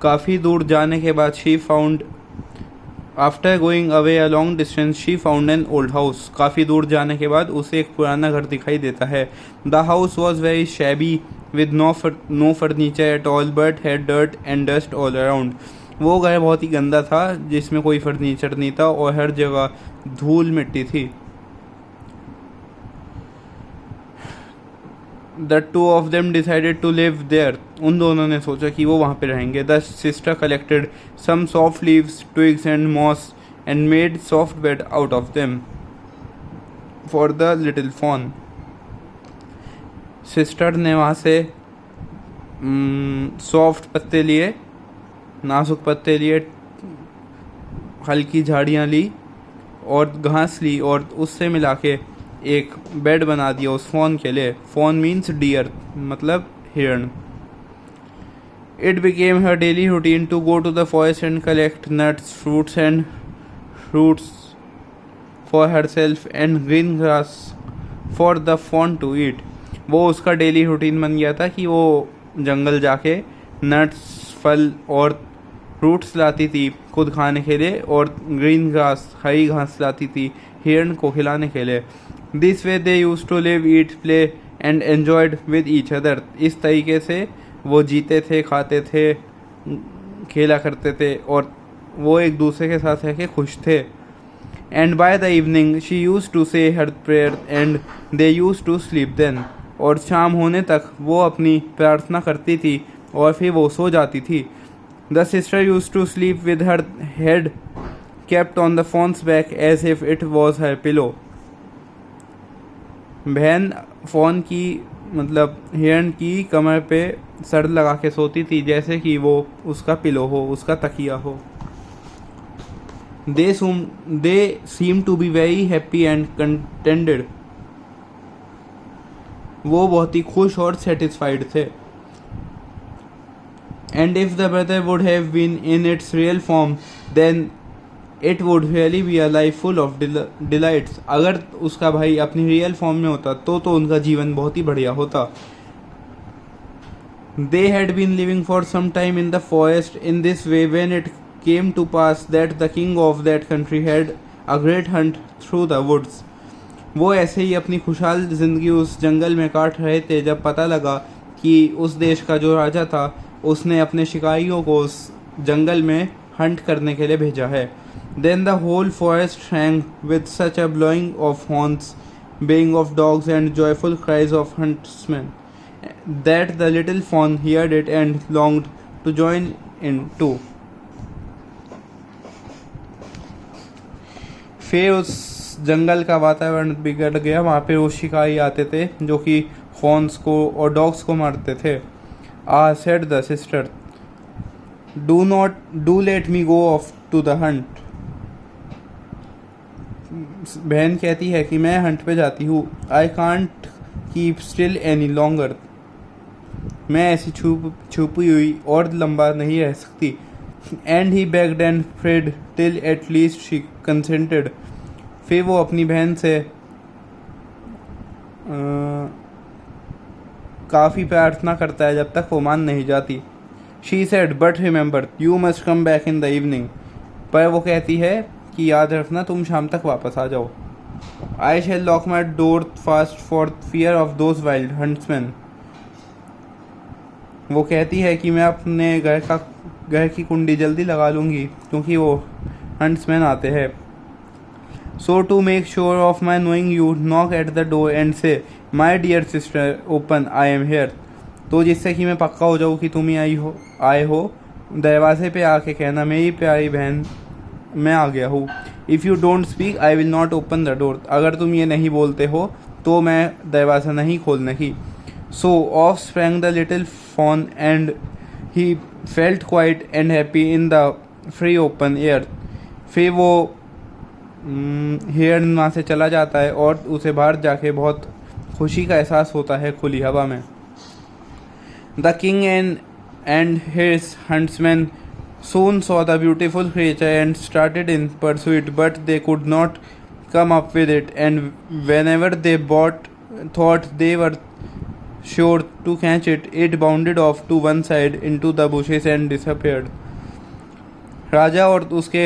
काफ़ी दूर जाने के बाद she found after going away a long distance she found an old house. काफ़ी दूर जाने के बाद उसे एक पुराना घर दिखाई देता है। The house was very shabby with no furniture at all but had dirt and dust all around. वो घर बहुत ही गंदा था जिसमें कोई फर्नीचर नहीं था और हर जगह धूल मिट्टी थी। The two of them decided to live there. उन दोनों ने सोचा कि वो वहाँ पे रहेंगे। The sister collected some soft leaves, twigs and moss and made soft bed out of them for the little fawn. Sister ने वहाँ से सॉफ्ट पत्ते लिए, नाजुक पत्ते लिए, हल्की झाड़ियाँ ली और घास ली और उससे मिला के एक बेड बना दिया उस फोन के लिए। फोन मीन्स डियर, मतलब हिरण। It became her daily routine to go to the forest and collect nuts fruits for herself and green grass for the fawn to eat. वो उसका डेली रूटीन बन गया था कि वो जंगल जाके नट्स, फल और फ्रूट्स लाती थी खुद खाने के लिए और ग्रीन ग्रास, हरी घास लाती थी हिरण को खिलाने के लिए। This way they use to live, eat, play and enjoyed with each other. इस तरीके से वो जीते थे, खाते थे, खेला करते थे और वो एक दूसरे के साथ रह के खुश थे। And by the evening she use to say her prayer and they use to sleep then. और शाम होने तक वो अपनी प्रार्थना करती थी और फिर वो सो जाती थी। The sister used to sleep with her head kept on the fawn's back as if it was her pillow. बहन फ़ोन की मतलब हिरण की कमर पे सर लगा के सोती थी जैसे कि वो उसका पिलो हो, उसका तकिया हो। They seem to be very happy and contented. वो बहुत ही खुश और सेटिस्फाइड थे। And if the brother would have been in its real form then it would really be a life full of delights. अगर उसका भाई अपनी रियल फॉर्म में होता तो उनका जीवन बहुत ही बढ़िया होता। They had been living for some time in the forest in this way when it came to pass that the king of that country had a great hunt through the woods. वो ऐसे ही अपनी खुशहाल जिंदगी उस जंगल में काट रहे थे जब पता लगा कि उस देश का जो राजा था उसने अपने शिकारियों को उस जंगल में हंट करने के लिए भेजा है। Then the whole forest rang with such a blowing of horns, baying of dogs and joyful cries of huntsmen that the little fawn heard it and longed to join in too. फिर उस जंगल का वातावरण बिगड़ गया। वहाँ पे वो शिकारी आते थे जो कि हॉर्न्स को और डॉग्स को मारते थे। said the sister, do let me go off to the hunt. बहन कहती है कि मैं हंट पे जाती हूँ। I can't keep still any longer. मैं ऐसी छुपी हुई और लंबा नहीं रह सकती। And he begged and prayed till at least she consented. फिर वो अपनी बहन से काफ़ी प्रार्थना करता है जब तक वो मान नहीं जाती। She said but remember you must come back in the evening. पर वो कहती है कि याद रखना तुम शाम तक वापस आ जाओ। I shall lock my door fast for fear of those wild huntsman. वो कहती है कि मैं अपने घर की कुंडी जल्दी लगा लूँगी क्योंकि वो हंट्समैन आते हैं। So to make sure of my knowing you knock at the door and say my dear sister open I am here. तो जिससे कि मैं पक्का हो जाऊँ कि तुम ही आए हो दरवाजे पे आके कहना मेरी प्यारी बहन मैं आ गया हूँ। If you don't speak I will not open the door. अगर तुम ये नहीं बोलते हो तो मैं दरवाज़ा नहीं खोलने की। So off sprang the little fawn and he felt quite and happy in the free open air. फिर वो हिरन वहाँ से चला जाता है और उसे बाहर जाके बहुत खुशी का एहसास होता है खुली हवा में। The king and his huntsman soon saw the beautiful creature and started in pursuit, but they could not come up with it, and whenever they thought they were sure to catch it, it bounded off to one side into the bushes and disappeared. राजा और उसके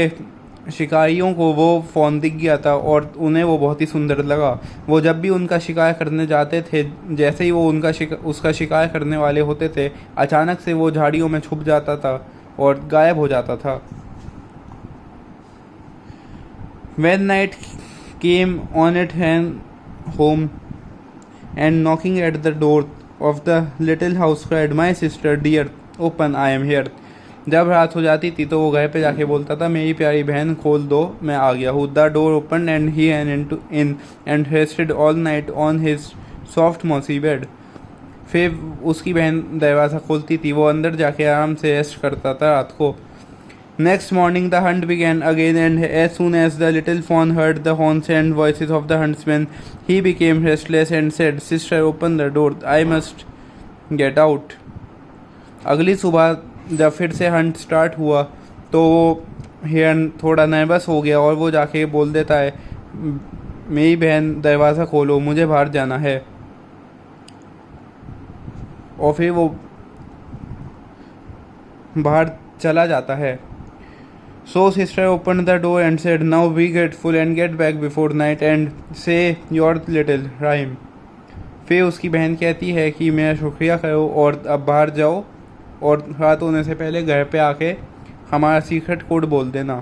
शिकारियों को वो phone दिख गया था और उन्हें वो बहुत ही सुंदर लगा। वो जब भी उनका शिकार करने जाते थे, जैसे ही वो उसका शिकार करने वाले होते थे, अचानक से वो झाड़ियों में छुप जाता था और गायब हो जाता था। When night came on, it ran home and knocking at the door of the little house cried, "My sister dear, open, I am here." जब रात हो जाती थी तो वो घर पे जाके बोलता था, मेरी प्यारी बहन खोल दो, मैं आ गया हूँ। The door open and he in and rested all night on his soft mossy bed. फिर उसकी बहन दरवाज़ा खोलती थी, वो अंदर जाके आराम से रेस्ट करता था रात को। Next morning the hunt began again and as soon as the little fawn heard the horns and voices of the huntsman he became restless and said, sister open the door, I must get out. अगली सुबह जब फिर से Hunt start हुआ तो वो हिरन थोड़ा नर्वस हो गया और वो जाके बोल देता है, मेरी बहन दरवाज़ा खोलो, मुझे बाहर जाना है। और फिर वो बाहर चला जाता है। So sister open the door and said, now be grateful and get back before night and say your little rhyme. फिर उसकी बहन कहती है कि मेरा शुक्रिया करो और अब बाहर जाओ और रात होने से पहले घर पे आके हमारा सीक्रेट कोड बोल देना।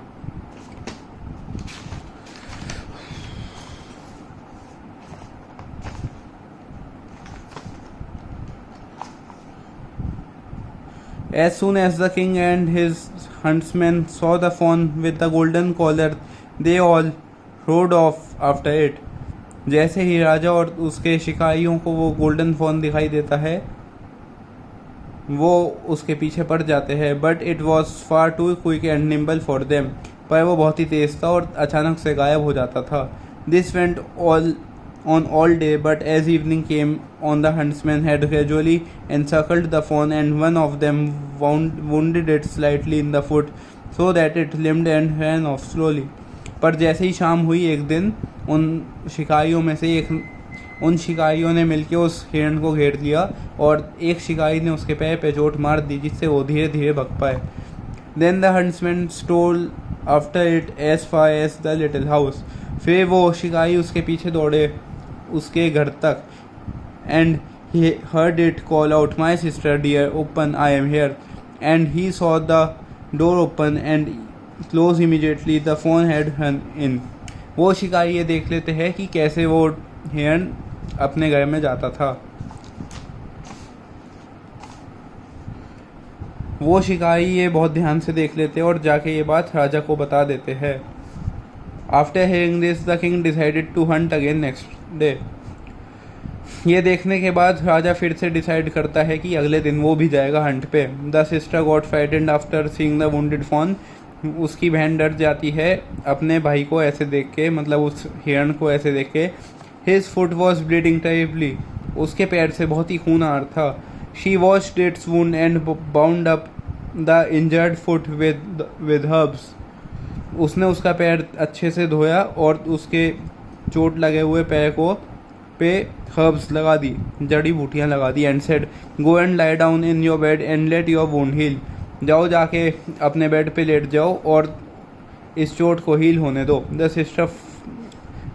As soon as the king and his huntsmen saw the fawn with the golden collar, they all rode off after it. जैसे ही राजा और उसके शिकारियों को वो गोल्डन फॉन दिखाई देता है, वो उसके पीछे पड़ जाते हैं। But it was far too quick and nimble for them, पर वो बहुत ही तेज था और अचानक से गायब हो जाता था। This went on all day, but as evening came on the huntsman had gradually encircled the fawn and one of them wounded it slightly in the foot so that it limped and ran off slowly. पर जैसे ही शाम हुई एक दिन, उन शिकारियों ने मिलकर उस हिरण को घेर लिया और एक शिकारी ने उसके पैर पे चोट मार दी जिससे वो धीरे धीरे भग पाए। Then the huntsman stole after it as far as the little house. फिर वो शिकारी उसके पीछे दौड़े उसके घर तक। And he heard it call out, my sister dear, open, I am here. And he saw the door open and close immediately. The fawn had run in. वो शिकारी ये देख लेते हैं कि कैसे वो हिरन अपने घर में जाता था। वो शिकारी ये बहुत ध्यान से देख लेते और जाके ये बात राजा को बता देते हैं। After hearing this the king decided to hunt again next day. ये देखने के बाद राजा फिर से डिसाइड करता है कि अगले दिन वो भी जाएगा हंट पे। The sister got frightened after seeing the wounded fawn. उसकी बहन डर जाती है अपने भाई को ऐसे देख के, मतलब उस हिरण को ऐसे देख के। His foot was bleeding terribly. उसके पैर से बहुत ही खून आ रहा था। She washed it's wound and bound up the injured foot with herbs. उसने उसका पैर अच्छे से धोया और उसके चोट लगे हुए पैर को पे हर्ब्स लगा दी, जड़ी बूटियाँ लगा दी। And said, go and lie down in your bed and let your wound heal. जाओ जाके अपने बेड पे लेट जाओ और इस चोट को हील होने दो। The sister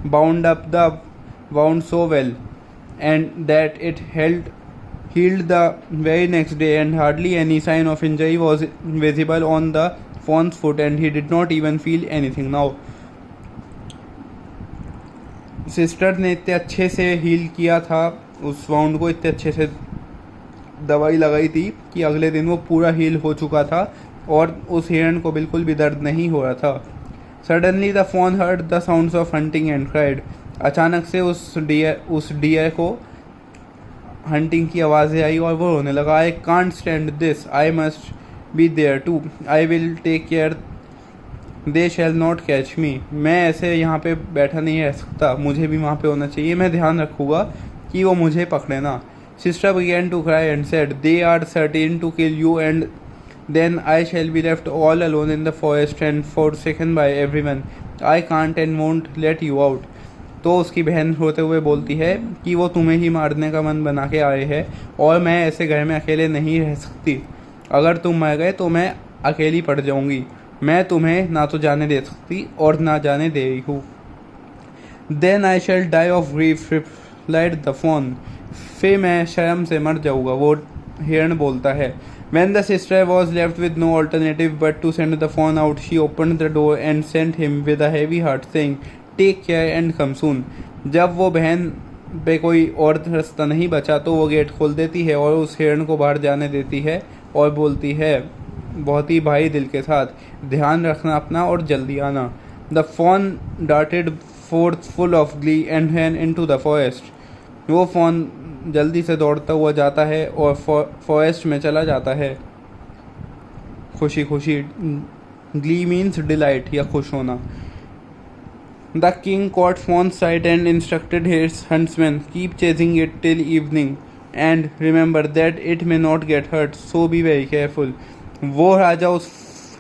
bound up the wound so well and that it healed the very next day, and hardly any sign of injury was visible on the fawn's foot, and he did not even feel anything now. Sister ने इतने अच्छे से heal किया था उस wound को, इतने अच्छे से दवाई लगाई थी कि अगले दिन वो पूरा हील हो चुका था और उस हिरण को बिल्कुल भी दर्द नहीं हो रहा था। Suddenly the fawn heard the sounds of hunting and cried. अचानक से उस डियर को हंटिंग की आवाज़ें आई और वो रोने लगा। I can't stand this, I must be there too, I will take care they shall not catch me. मैं ऐसे यहाँ पे बैठा नहीं रह सकता, मुझे भी वहाँ पे होना चाहिए, मैं ध्यान रखूँगा कि वो मुझे पकड़े ना। Sister began to cry and said, they are certain to kill you and then I shall be left all alone in the forest and forsaken by everyone. I can't and won't let you out. तो उसकी बहन रोते हुए बोलती है कि वो तुम्हें ही मारने का मन बना के आए हैं और मैं ऐसे घर में अकेले नहीं रह सकती। अगर तुम मर गए तो मैं अकेली पड़ जाऊंगी। मैं तुम्हें ना तो जाने दे सकती और ना जाने दे रही हूँ। Then I shall die of grief replied the fawn. फिर मैं शर्म से मर जाऊँगा, वो हिरन बोलता है। When the sister was left with no alternative but to send the phone out, she opened the door and sent him with a heavy heart saying, "Take care and come soon." जब वो बहन पे कोई और रास्ता नहीं बचा तो वो गेट खोल देती है और उस हिरन को बाहर जाने देती है और बोलती है बहुत ही भारी दिल के साथ, ध्यान रखना अपना और जल्दी आना। The fawn darted forth full of glee and ran into the forest. वो फोन जल्दी से दौड़ता हुआ जाता है और फॉरेस्ट में चला जाता है। खुशी खुशी, ग्ली मीन्स डिलाइट या खुश होना। The king caught fawn sight and instructed his huntsman keep chasing it till evening and remember that it may not get hurt so be very careful. वो राजा उस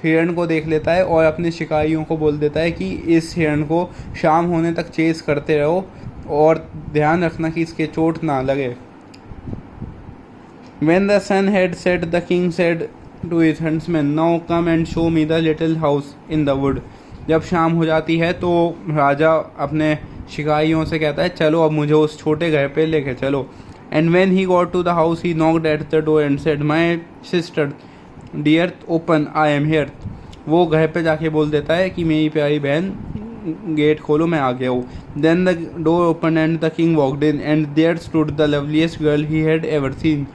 हिरन को देख लेता है और अपने शिकारियों को बोल देता है कि इस हिरन को शाम होने तक चेज करते रहो और ध्यान रखना कि इसके चोट ना लगे। When the sun had set, the king said to his huntsmen, "Now come and show me the little house in the wood." जब शाम हो जाती है तो राजा अपने शिकारियों से कहता है, चलो अब मुझे उस छोटे घर पे लेके चलो। And when he got to the house, he knocked at the door and said, "My sister, dear, open, I am here." वो घर पे जाके बोल देता है कि मेरी प्यारी बहन, गेट खोलो, मैं आ गया हूँ। Then the door open and the king walked in and there stood the loveliest girl he had ever seen.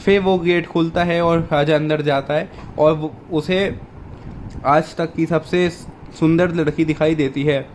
फिर वो गेट खुलता है और राजा अंदर जाता है और उसे आज तक की सबसे सुंदर लड़की दिखाई देती है।